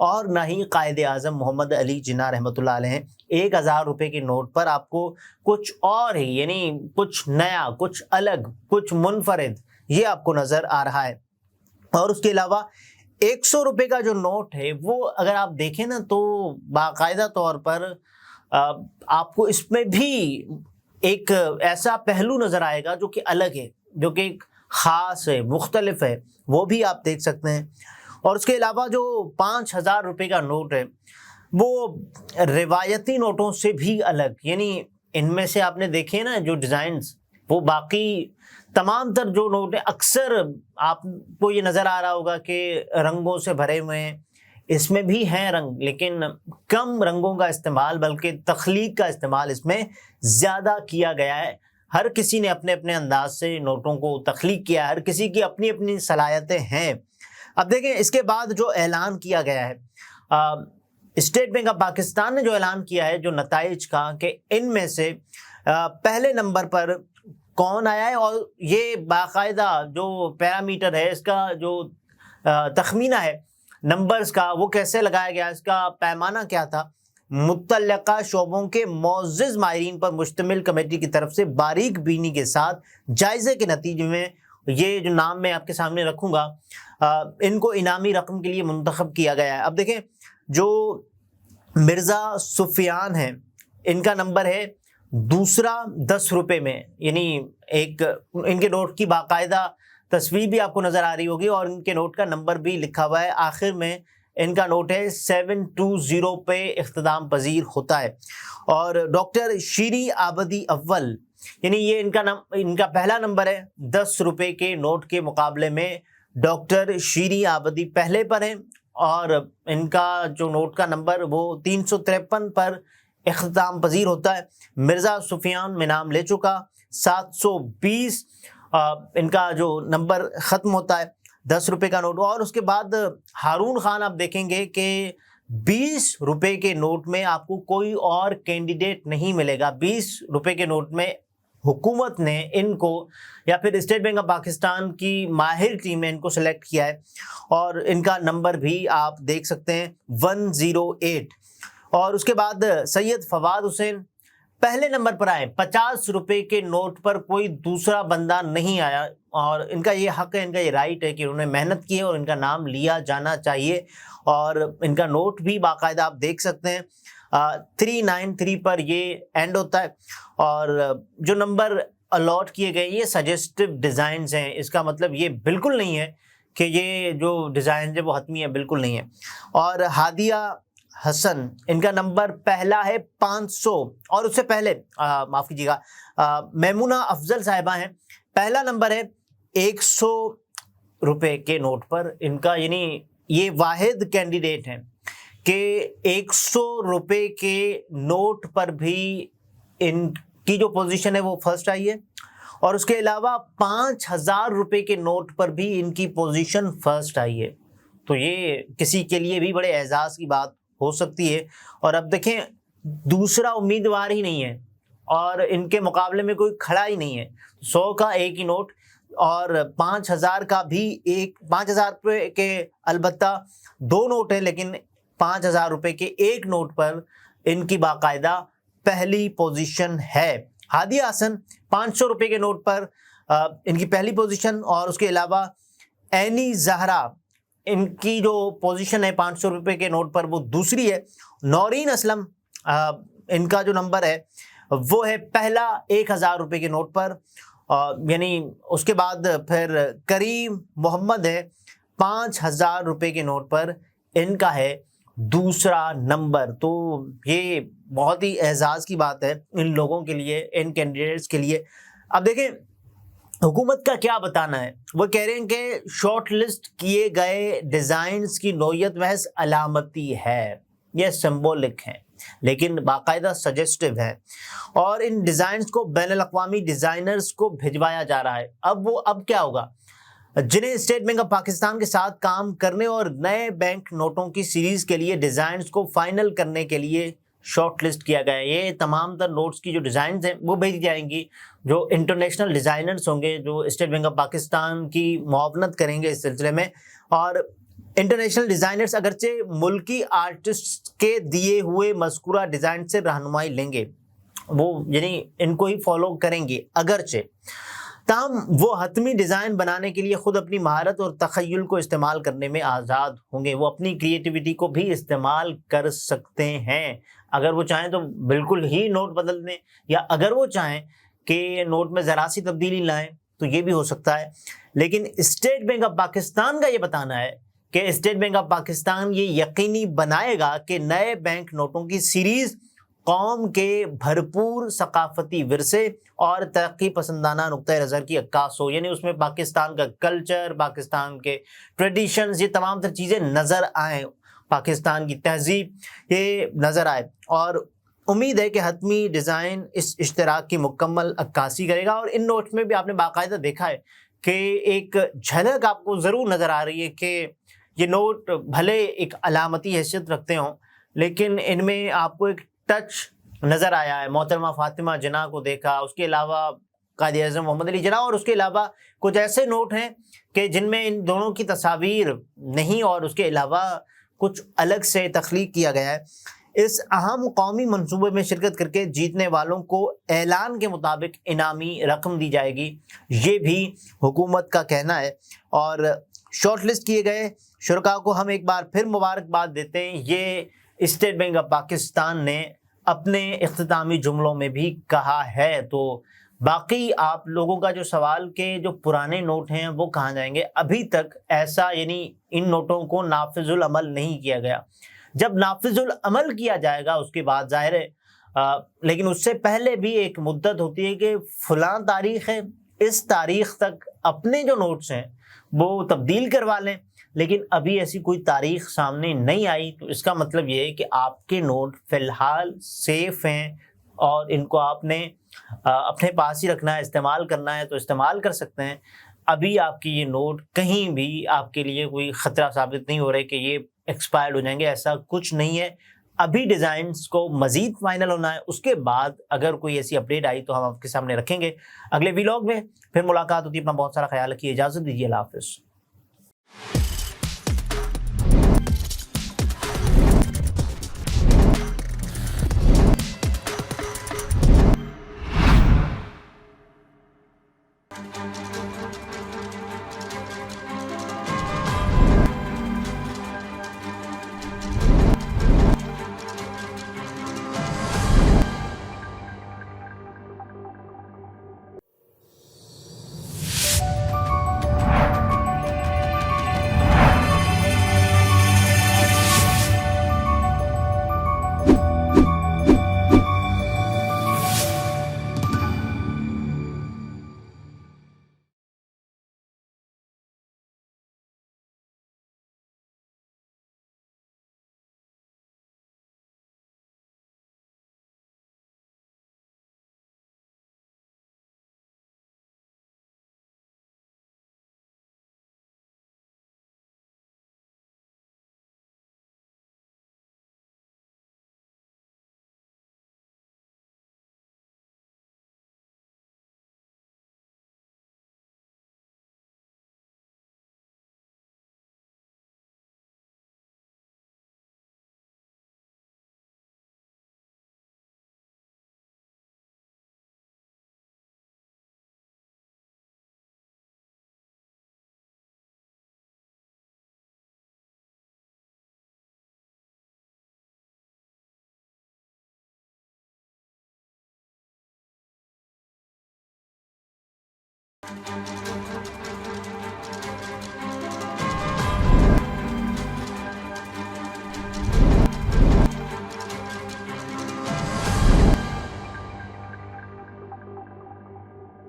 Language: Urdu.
اور نہ ہی قائد اعظم محمد علی جناح رحمۃ اللہ علیہ. 1000 روپے کے نوٹ پر آپ کو کچھ اور ہی یعنی کچھ نیا، کچھ الگ، کچھ منفرد یہ آپ کو نظر آ رہا ہے. اور اس کے علاوہ 100 روپے کا جو نوٹ ہے وہ اگر آپ دیکھیں نا تو باقاعدہ طور پر آپ کو اس میں بھی ایک ایسا پہلو نظر آئے گا جو کہ الگ ہے، جو کہ ایک خاص ہے، مختلف ہے، وہ بھی آپ دیکھ سکتے ہیں. اور اس کے علاوہ جو 5000 روپے کا نوٹ ہے وہ روایتی نوٹوں سے بھی الگ، یعنی ان میں سے آپ نے دیکھے نا جو ڈیزائنز، وہ باقی تمام تر جو نوٹ ہیں اکثر آپ کو یہ نظر آ رہا ہوگا کہ رنگوں سے بھرے ہوئے ہیں. اس میں بھی ہیں رنگ، لیکن کم رنگوں کا استعمال بلکہ تخلیق کا استعمال اس میں زیادہ کیا گیا ہے. ہر کسی نے اپنے اپنے انداز سے نوٹوں کو تخلیق کیا ہے، ہر کسی کی اپنی اپنی صلاحیتیں ہیں. اب دیکھیں اس کے بعد جو اعلان کیا گیا ہے، اسٹیٹ بینک آف پاکستان نے جو اعلان کیا ہے جو نتائج کا، کہ ان میں سے پہلے نمبر پر کون آیا ہے، اور یہ باقاعدہ جو پیرامیٹر ہے، اس کا جو تخمینہ ہے نمبرز کا، وہ کیسے لگایا گیا، اس کا پیمانہ کیا تھا. متعلقہ شعبوں کے معزز ماہرین پر مشتمل کمیٹی کی طرف سے باریک بینی کے ساتھ جائزے کے نتیجے میں یہ جو نام میں آپ کے سامنے رکھوں گا ان کو انعامی رقم کے لیے منتخب کیا گیا ہے. اب دیکھیں جو مرزا سفیان ہیں، ان کا نمبر ہے دوسرا 10 روپے میں، یعنی ایک ان کے نوٹ کی باقاعدہ تصویر بھی آپ کو نظر آ رہی ہوگی اور ان کے نوٹ کا نمبر بھی لکھا ہوا ہے. آخر میں ان کا نوٹ ہے 720 پہ اختتام پذیر ہوتا ہے. اور ڈاکٹر شیری آبدی اول، یعنی یہ ان کا پہلا نمبر ہے. 10 روپے کے نوٹ کے مقابلے میں ڈاکٹر شیری آبدی پہلے پر ہیں، اور ان کا جو نوٹ کا نمبر وہ 353 پر اختتام پذیر ہوتا ہے. مرزا سفیان میں نام لے چکا، 720 ان کا جو نمبر ختم ہوتا ہے، 10 روپے کا نوٹ. اور اس کے بعد ہارون خان آپ دیکھیں گے کہ 20 روپے کے نوٹ میں آپ کو کوئی اور کینڈیڈیٹ نہیں ملے گا. 20 روپے کے نوٹ میں حکومت نے ان کو یا پھر اسٹیٹ بینک آف پاکستان کی ماہر ٹیم نے ان کو سلیکٹ کیا ہے، اور ان کا نمبر بھی آپ دیکھ سکتے ہیں 108. اور اس کے بعد سید فواد حسین پہلے نمبر پر آئے. 50 روپے کے نوٹ پر کوئی دوسرا بندہ نہیں آیا، اور ان کا یہ حق ہے، ان کا یہ رائٹ ہے کہ انہوں نے محنت کی ہے اور ان کا نام لیا جانا چاہیے. اور ان کا نوٹ بھی باقاعدہ آپ دیکھ سکتے ہیں 393 پر یہ اینڈ ہوتا ہے. اور جو نمبر الاٹ کیے گئے یہ سجیسٹو ڈیزائنز ہیں، اس کا مطلب یہ بالکل نہیں ہے کہ یہ جو ڈیزائنز ہیں وہ حتمی ہے، بالکل نہیں ہے. اور ہادیہ حسن، ان کا نمبر پہلا ہے 500، اور اس سے پہلے معاف کیجیے گا میمونہ افضل صاحبہ ہیں، پہلا نمبر ہے 100 روپے کے نوٹ پر ان کا، یعنی یہ واحد کینڈیڈیٹ ہیں کہ 100 روپے کے نوٹ پر بھی ان کی جو پوزیشن ہے وہ فرسٹ آئی ہے. اور اس کے علاوہ 5000 روپے کے نوٹ پر بھی ان کی پوزیشن فرسٹ آئی ہے. تو یہ کسی کے لیے بھی بڑے اعزاز کی بات ہو سکتی ہے. اور اب دیکھیں دوسرا امیدوار ہی نہیں ہے اور ان کے مقابلے میں کوئی کھڑا ہی نہیں ہے. 100 کا ایک ہی نوٹ اور 5000 کا بھی ایک، 5000 روپے کے البتہ 2 نوٹ ہیں، لیکن 5000 روپے کے ایک نوٹ پر ان کی باقاعدہ پہلی پوزیشن ہے. ہادیہ حسن 500 روپے کے نوٹ پر ان کی پہلی پوزیشن، اور اس کے علاوہ عینی زہرا ان کی جو پوزیشن ہے 500 روپے کے نوٹ پر وہ دوسری ہے. نورین اسلم ان کا جو نمبر ہے وہ ہے پہلا 1000 روپے کے نوٹ پر، یعنی اس کے بعد پھر کریم محمد ہے 5000 روپے کے نوٹ پر، ان کا ہے دوسرا نمبر. تو یہ بہت ہی اعزاز کی بات ہے ان لوگوں کے لیے، ان کینڈیڈیٹس کے لیے. اب دیکھیں حکومت کا کیا بتانا ہے، وہ کہہ رہے ہیں کہ شارٹ لسٹ کیے گئے ڈیزائنز کی نوعیت محض علامتی ہے، یہ سمبولک ہیں لیکن باقاعدہ سجیسٹو ہے، اور ان ڈیزائنز کو بین الاقوامی ڈیزائنرز کو بھجوایا جا رہا ہے. اب کیا ہوگا، جنہیں اسٹیٹ بینک آف پاکستان کے ساتھ کام کرنے اور نئے بینک نوٹوں کی سیریز کے لیے ڈیزائنز کو فائنل کرنے کے لیے شارٹ لسٹ کیا گیا ہے. یہ تمام تر نوٹس کی جو ڈیزائنز ہیں وہ بھیجی جائیں گی، جو انٹرنیشنل ڈیزائنرز ہوں گے جو اسٹیٹ بینک آف پاکستان کی معاونت کریں گے اس سلسلے میں. اور انٹرنیشنل ڈیزائنرز اگرچہ ملکی آرٹسٹ کے دیے ہوئے مذکورہ ڈیزائن سے رہنمائی لیں گے، وہ یعنی ان کو ہی فالو کریں گے اگرچہ، تاہم وہ حتمی ڈیزائن بنانے کے لیے خود اپنی مہارت اور تخیل کو استعمال کرنے میں آزاد ہوں گے۔ وہ اپنی کریٹیوٹی کو بھی استعمال کر سکتے ہیں، اگر وہ چاہیں تو بالکل ہی نوٹ بدل دیں، یا اگر وہ چاہیں کہ نوٹ میں ذرا سی تبدیلی لائیں تو یہ بھی ہو سکتا ہے۔ لیکن اسٹیٹ بینک آف پاکستان کا یہ بتانا ہے کہ اسٹیٹ بینک آف پاکستان یہ یقینی بنائے گا کہ نئے بینک نوٹوں کی سیریز قوم کے بھرپور ثقافتی ورثے اور ترقی پسندانہ نقطۂ نظر کی عکاس ہو، یعنی اس میں پاکستان کا کلچر، پاکستان کے ٹریڈیشنز، یہ تمام تر چیزیں نظر آئیں، پاکستان کی تہذیب یہ نظر آئے۔ اور امید ہے کہ حتمی ڈیزائن اس اشتراک کی مکمل عکاسی کرے گا، اور ان نوٹس میں بھی آپ نے باقاعدہ دیکھا ہے کہ ایک جھلک آپ کو ضرور نظر آ رہی ہے کہ یہ نوٹ بھلے ایک علامتی حیثیت رکھتے ہوں، لیکن ان میں آپ کو ایک ٹچ نظر آیا ہے۔ محترمہ فاطمہ جناح کو دیکھا، اس کے علاوہ قائد اعظم محمد علی جناح، اور اس کے علاوہ کچھ ایسے نوٹ ہیں کہ جن میں ان دونوں کی تصاویر نہیں، اور اس کے علاوہ کچھ الگ سے تخلیق کیا گیا ہے۔ اس اہم قومی منصوبے میں شرکت کر کے جیتنے والوں کو اعلان کے مطابق انعامی رقم دی جائے گی، یہ بھی حکومت کا کہنا ہے۔ اور شارٹ لسٹ کیے گئے شرکاء کو ہم ایک بار پھر مبارکباد دیتے ہیں، یہ اسٹیٹ بینک آف پاکستان نے اپنے اختتامی جملوں میں بھی کہا ہے۔ تو باقی آپ لوگوں کا جو سوال کہ جو پرانے نوٹ ہیں وہ کہاں جائیں گے، ابھی تک ایسا یعنی ان نوٹوں کو نافذ العمل نہیں کیا گیا۔ جب نافذ العمل کیا جائے گا اس کے بعد ظاہر ہے، لیکن اس سے پہلے بھی ایک مدت ہوتی ہے کہ فلاں تاریخ ہے، اس تاریخ تک اپنے جو نوٹس ہیں وہ تبدیل کروا لیں، لیکن ابھی ایسی کوئی تاریخ سامنے نہیں آئی، تو اس کا مطلب یہ ہے کہ آپ کے نوٹ فی الحال سیف ہیں، اور ان کو آپ نے اپنے پاس ہی رکھنا ہے، استعمال کرنا ہے تو استعمال کر سکتے ہیں۔ ابھی آپ کی یہ نوٹ کہیں بھی آپ کے لیے کوئی خطرہ ثابت نہیں ہو رہا ہے کہ یہ ایکسپائرڈ ہو جائیں گے، ایسا کچھ نہیں ہے۔ ابھی ڈیزائنز کو مزید فائنل ہونا ہے، اس کے بعد اگر کوئی ایسی اپڈیٹ آئی تو ہم آپ کے سامنے رکھیں گے اگلے ویلاگ میں۔ پھر ملاقات ہوتی ہے، اپنا بہت سارا خیال رکھیے، اجازت دیجیے، اللہ حافظ۔